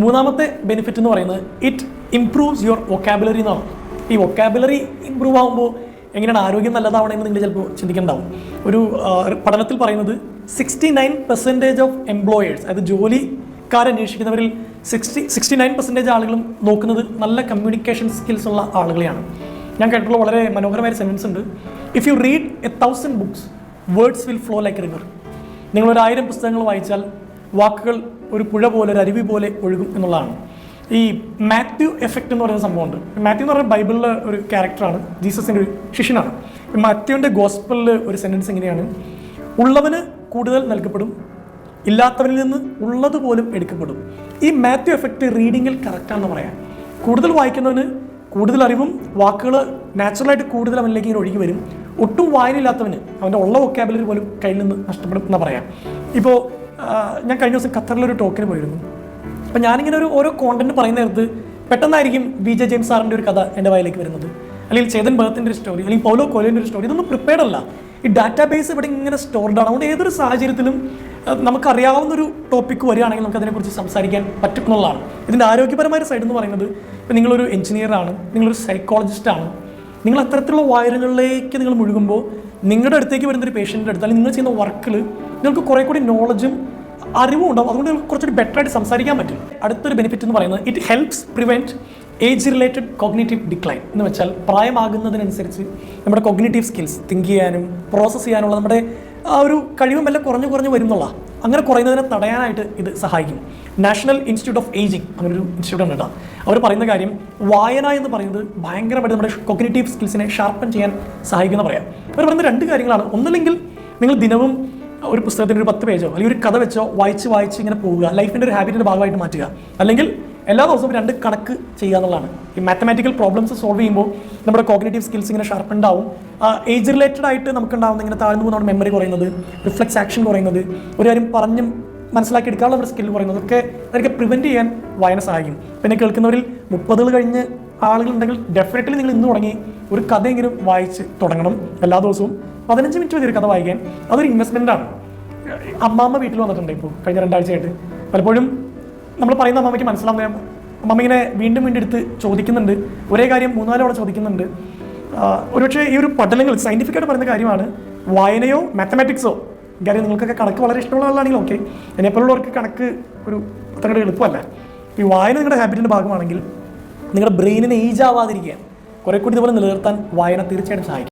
മൂന്നാമത്തെ ബെനിഫിറ്റ് എന്ന് പറയുന്നത് ഇറ്റ് ഇംപ്രൂവ്സ് യുവർ വൊക്കാബുലറി എന്നാണ്. ഈ വൊക്കാബുലറി ഇംപ്രൂവ് ആകുമ്പോൾ എങ്ങനെയാണ് ആരോഗ്യം നല്ലതാവണമെന്ന് നിങ്ങൾ ചിലപ്പോൾ ചിന്തിക്കുന്നുണ്ടാവും. ഒരു പഠനത്തിൽ പറയുന്നത് 69% ഓഫ് എംപ്ലോയേഴ്സ്, അതായത് ജോലിക്കാരന്വേഷിക്കുന്നവരിൽ 69% ആളുകളും നോക്കുന്നത് നല്ല കമ്മ്യൂണിക്കേഷൻ സ്കിൽസ് ഉള്ള ആളുകളെയാണ്. ഞാൻ കേട്ടിട്ടുള്ള വളരെ മനോഹരമായ സെൻറ്റൻസ് ഉണ്ട്. If you read 1000 books words will flow like river. നിങ്ങളൊരു 1000 പുസ്തകങ്ങൾ വായിച്ചാൽ വാക്കുകൾ ഒരു പുഴ പോലെ, ഒരു അരുവി പോലെ ഒഴുകും എന്നുള്ളതാണ്. ഈ മാത്യു എഫക്റ്റ് എന്ന് പറയുന്ന സംഭവമുണ്ട്. മാത്യു എന്ന് പറയുന്ന ബൈബിളിലെ ഒരു ക്യാരക്ടറാണ്, ജീസസിൻ്റെ ഒരു ശിഷ്യനാണ്. മാത്യുവിൻ്റെ ഗോസ്പലിൽ ഒരു സെൻറ്റൻസ് ഇങ്ങനെയാണ്: ഉള്ളവന് കൂടുതൽ നൽകപ്പെടും, ഇല്ലാത്തവനിൽ നിന്ന് ഉള്ളത് പോലും എടുക്കപ്പെടും. ഈ മാത്യു എഫക്റ്റ് റീഡിങ്ങിൽ കറക്റ്റാണെന്ന് പറയാം. കൂടുതൽ വായിക്കുന്നവന് കൂടുതൽ അറിവും വാക്കുകൾ നാച്ചുറലായിട്ട് കൂടുതൽ അവനിലേക്ക് ഇങ്ങനെ ഒഴുകി വരും. ഒട്ടും വായനയില്ലാത്തവന് അവൻ്റെ ഉള്ള വൊക്കാബുലറി പോലും കയ്യിൽ നിന്ന് നഷ്ടപ്പെടും എന്ന് പറയാം. ഇപ്പോൾ ഞാൻ കഴിഞ്ഞ ദിവസം ഖത്തറിലൊരു ടോക്കിന് പോയിരുന്നു. അപ്പോൾ ഞാനിങ്ങനെ ഓരോ കോണ്ടന്റ് പറയുന്ന നേരത്ത് പെട്ടെന്നായിരിക്കും BJ ജെയിംസ് സാറിൻ്റെ ഒരു കഥ എൻ്റെ വായിലേക്ക് വരുന്നത്, അല്ലെങ്കിൽ ചേതൻ ഭഗത്തിൻ്റെ ഒരു സ്റ്റോറി, അല്ലെങ്കിൽ പൗലോ കോയിലോൻ്റെ ഒരു സ്റ്റോറി. ഇതൊന്നും പ്രിപ്പയർഡ് അല്ല. ഈ ഡാറ്റാബേസ് ഇവിടെ ഇങ്ങനെ സ്റ്റോർഡ് ആണ്. അതുകൊണ്ട് ഏതൊരു സാഹചര്യത്തിലും നമുക്കറിയാവുന്നൊരു ടോപ്പിക്ക് വരികയാണെങ്കിൽ നമുക്ക് അതിനെക്കുറിച്ച് സംസാരിക്കാൻ പറ്റും എന്നുള്ളതാണ്. ഇതിൻ്റെ ആരോഗ്യപരമായ സൈഡ് എന്ന് പറയുന്നത്, ഇപ്പോൾ നിങ്ങളൊരു എഞ്ചിനീയറാണ്, നിങ്ങളൊരു സൈക്കോളജിസ്റ്റാണ്, നിങ്ങൾ അത്തരത്തിലുള്ള വായനകളിലേക്ക് നിങ്ങൾ മുഴുകുമ്പോൾ നിങ്ങളുടെ അടുത്തേക്ക് വരുന്നൊരു പേഷ്യൻ്റെ അടുത്ത് അല്ലെങ്കിൽ നിങ്ങൾ ചെയ്യുന്ന വർക്കിൽ നിങ്ങൾക്ക് കുറേ കൂടി നോളജും അറിവും ഉണ്ടാവും. അതുകൊണ്ട് നിങ്ങൾക്ക് കുറച്ചുകൂടി ബെറ്റർ ആയിട്ട് സംസാരിക്കാൻ പറ്റും. അടുത്തൊരു ബെനിഫിറ്റ് എന്ന് പറയുന്നത് it helps prevent age related cognitive decline. എന്ന് വെച്ചാൽ പ്രായമാകുന്നതിനനുസരിച്ച് നമ്മുടെ കോഗ്നിറ്റീവ് സ്കിൽസ്, തിങ്ക് ചെയ്യാനും പ്രോസസ്സ് ചെയ്യാനുള്ള നമ്മുടെ ആ ഒരു കഴിവും എല്ലാം കുറഞ്ഞു വരുന്നുള്ള, അങ്ങനെ കുറയുന്നതിനെ തടയാനായിട്ട് ഇത് സഹായിക്കും. നാഷണൽ ഇൻസ്റ്റിറ്റ്യൂട്ട് ഓഫ് ഏജിങ് അങ്ങനൊരു ഇൻസ്റ്റിറ്റ്യൂട്ട് ഉണ്ട്. അവർ പറയുന്ന കാര്യം, വായന എന്ന് പറയുന്നത് ഭയങ്കരമായിട്ട് നമ്മുടെ കോഗ്നിറ്റീവ് സ്കിൽസിനെ ഷാർപ്പൻ ചെയ്യാൻ സഹായിക്കുന്ന പറയാം. അവർ പറയുന്ന 2 കാര്യങ്ങളാണ്. ഒന്നില്ലെങ്കിൽ നിങ്ങൾ ദിനവും ഒരു പുസ്തകത്തിൻ്റെ ഒരു 10 പേജോ അല്ലെങ്കിൽ ഒരു കഥ വെച്ചോ വായിച്ച് ഇങ്ങനെ പോവുക, ലൈഫിൻ്റെ ഒരു ഹാബിറ്റിൻ്റെ ഭാഗമായിട്ട് മാറ്റുക. അല്ലെങ്കിൽ എല്ലാ ദിവസവും 2 കണക്ക് ചെയ്യുക എന്നുള്ളതാണ്. ഈ മാത്തമാറ്റിക്കൽ പ്രോബ്ലംസ് സോൾവ് ചെയ്യുമ്പോൾ നമ്മുടെ കോഗ്നിറ്റീവ് സ്കിൽസ് ഇങ്ങനെ ഷാർപ്പൻഡ് ആവും. ഏജ് റിലേറ്റഡ് ആയിട്ട് നമുക്കുണ്ടാവുന്ന ഇങ്ങനെ താഴ്ന്നു പോകുന്ന നമ്മുടെ മെമ്മറി കുറയുന്നത്, റിഫ്ലെക്സ് ആക്ഷൻ കുറയുന്നത്, ഒരു കാര്യം പറഞ്ഞ് മനസ്സിലാക്കി എടുക്കാനുള്ള ഒരു സ്കിൽ കുറയുന്നത്, അതൊക്കെ പ്രിവെൻറ്റ് ചെയ്യാൻ വായന സഹായിക്കും. പിന്നെ കേൾക്കുന്നവരിൽ 30 കഴിഞ്ഞ് ആളുകളുണ്ടെങ്കിൽ ഡെഫിനറ്റ്ലി നിങ്ങൾ ഇന്ന് തുടങ്ങി ഒരു കഥയെങ്കിലും വായിച്ച് തുടങ്ങണം. എല്ലാ ദിവസവും 15 മിനിറ്റ് മതി ഒരു കഥ വായിക്കാൻ. അതൊരു ഇൻവെസ്റ്റ്മെൻറ്റാണ്. അമ്മാമ്മ വീട്ടിൽ വന്നിട്ടുണ്ട് ഇപ്പോൾ കഴിഞ്ഞ 2 ആഴ്ചയായിട്ട്. പലപ്പോഴും നമ്മൾ പറയുന്ന അമ്മയ്ക്ക് മനസ്സിലാവുന്ന അമ്മ ഇങ്ങനെ വീണ്ടും എടുത്ത് ചോദിക്കുന്നുണ്ട്. ഒരേ കാര്യം 3-4 തവണ ചോദിക്കുന്നുണ്ട്. ഒരുപക്ഷെ ഈ ഒരു പഠനങ്ങൾ സയൻറ്റിഫിക്കായിട്ട് പറയുന്ന കാര്യമാണ്, വായനയോ മാത്തമാറ്റിക്സോ, കാര്യം നിങ്ങൾക്കൊക്കെ കണക്ക് വളരെ ഇഷ്ടമുള്ള ആളാണെങ്കിൽ ഓക്കെ, എന്നെപ്പോലുള്ളവർക്ക് കണക്ക് ഒരു അത്ര എളുപ്പമല്ല. ഈ വായന നിങ്ങളുടെ ഹാബിറ്റിൻ്റെ ഭാഗമാണെങ്കിൽ നിങ്ങളുടെ ബ്രെയിനിനെ ഏജ് ആവാതിരിക്കാൻ, കുറെ കൂടി ഇതുപോലെ നിലനിർത്താൻ വായന തീർച്ചയായിട്ടും സഹായിക്കും.